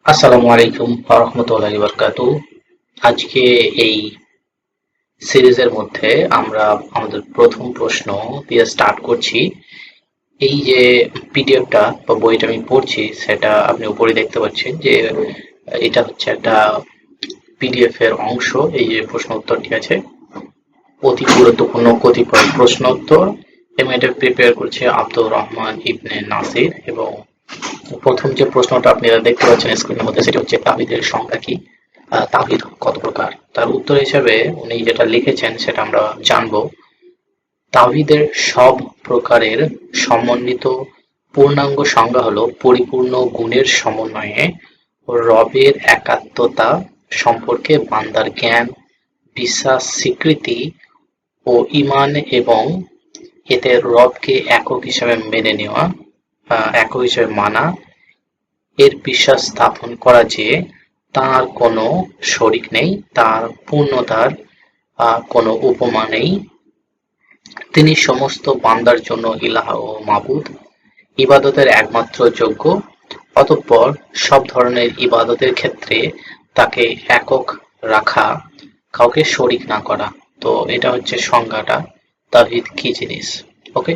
আসসালামু আলাইকুম ওয়া রাহমাতুল্লাহি ওয়া বারাকাতুহু। আজকে এই সিরিজের মধ্যে আমরা আমাদের প্রথম প্রশ্ন দিয়ে স্টার্ট করছি। এই যে পিডিএফটা বা বইটা আমি পড়ছি সেটা আপনি উপরে দেখতে পাচ্ছেন যে এটা হচ্ছে একটা পিডিএফ এর অংশ। এই যে প্রশ্ন উত্তরটি আছে, অতি গুরুত্বপূর্ণ কতিপয় প্রশ্ন উত্তর, এবং এটা প্রিপেয়ার করছে আব্দুর রহমান ইবনে নাসির। এবং প্রথম যে প্রশ্নটা আপনারা দেখতে পাচ্ছেন স্ক্রিনের মধ্যে সেটা হচ্ছে তাওহীদের সংজ্ঞা কি, তাওহীদ কত প্রকার। তার উত্তর হিসেবে উনি যেটা লিখেছেন সেটা আমরা জানবো। তাওহীদের সব প্রকারের সমন্বিত পূর্ণাঙ্গ সংজ্ঞা হলো পরিপূর্ণ গুণের সমন্বয়ে রবের একাত্মতা সম্পর্কে বান্দার জ্ঞান, বিশ্বাস, স্বীকৃতি ও ঈমান, এবং এতে রবকে একক হিসেবে মেনে নেওয়া, একক হিসেবে মানা, এর বিশ্বাস স্থাপন করা যে তাঁর কোনো শরীক নেই, তাঁর পূর্ণতার কোনো উপমা নেই, তিনি সমস্ত বান্দার জন্য ইলাহ ও মাবুদ, ইবাদতের একমাত্র যোগ্য, অতঃপর সব ধরনের ইবাদতের ক্ষেত্রে তাকে একক রাখা, কাউকে শরীক না করা। তো এটা হচ্ছে সংজ্ঞাটা, তাওহীদ কি জিনিস। ওকে,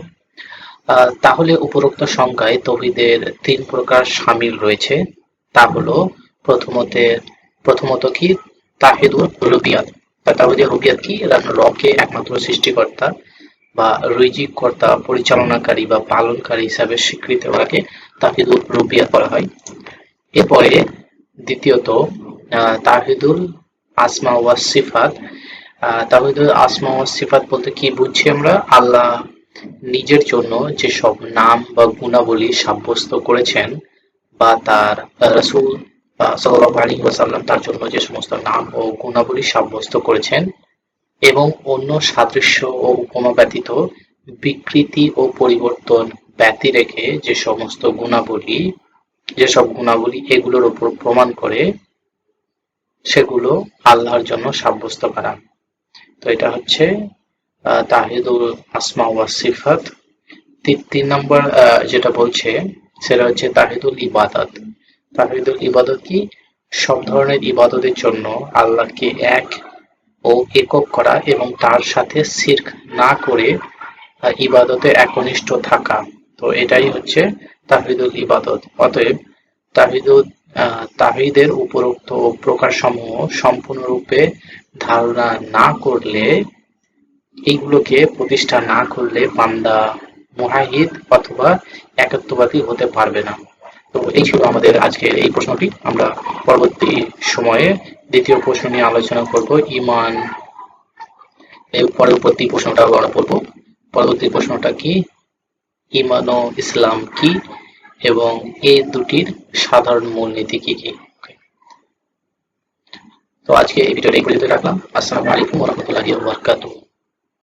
তাহলে উপরোক্ত সংজ্ঞায় তৌহিদের তিন প্রকার শামিল রয়েছে। তা হলো প্রথমত কি, তাওহীদুর রুবিয়াত। তাওহীদুর রুবিয়াত কি, রবকে একমাত্র সৃষ্টিকর্তা বা রিজিককর্তা, পরিচালনাকারী বা পালনকারী হিসাবে স্বীকৃতি করাকে তাওহীদুর রুবিয়াত বলা হয়। এরপরে দ্বিতীয়ত তাওহীদুল আসমা ওয়া সিফাত। তাওহীদুল আসমা ওয়া সিফাত বলতে কি বুঝছি আমরা? আল্লাহ নিজের জন্য যেসব নাম বা গুণাবলী সাব্যস্ত করেছেন, বা তার রাসূল সাল্লাল্লাহু আলাইহি ওয়াসাল্লাম তার জন্য যে সমস্ত নাম ও গুণাবলী সাব্যস্ত করেছেন, এবং অন্য সাদৃশ্য ও উপমা ব্যতীত বিকৃতি ও পরিবর্তন ব্যতি রেখে যেসব গুণাবলী এগুলোর উপর প্রমাণ করে সেগুলো আল্লাহর জন্য সাব্যস্ত করা। তো এটা হচ্ছে তাওহীদুল আসমা ওয়া সিফাত। তিন নম্বর যেটা বলছে সেটা হচ্ছে তাওহীদুল ইবাদত। তাওহীদুল ইবাদত কি? সব ধরনের ইবাদতের জন্য আল্লাহকে এক ও একক করা এবং তার সাথে শিরক না করে ইবাদতে একনিষ্ঠ থাকা। তো এটাই হচ্ছে তাওহীদুল ইবাদত। অতএব তাওহীদের উপরোক্ত প্রকারসমূহ সম্পূর্ণরূপে ধারণা না করলে, এইগুলোকে প্রতিষ্ঠা না করলে বান্দা মুওয়াহিদ অথবা একাত্মবাদী হতে পারবে না। তো এই ছিল আমাদের আজকের এই প্রশ্নটি। আমরা পরবর্তী সময়ে দ্বিতীয় প্রশ্ন নিয়ে আলোচনা করব, ঈমান। এর পরবর্তী প্রশ্নটা আমরা পড়ব। পরবর্তী প্রশ্নটা কি, ঈমান ও ইসলাম কি, এবং এই দুটির সাধারণ মূলনীতি কি কি। তো আজকে এই ভিডিওটা এই পর্যন্ত রাখলাম। আসসালামু আলাইকুম ওয়া রাহমাতুল্লাহি ওয়া বারাকাতুহু।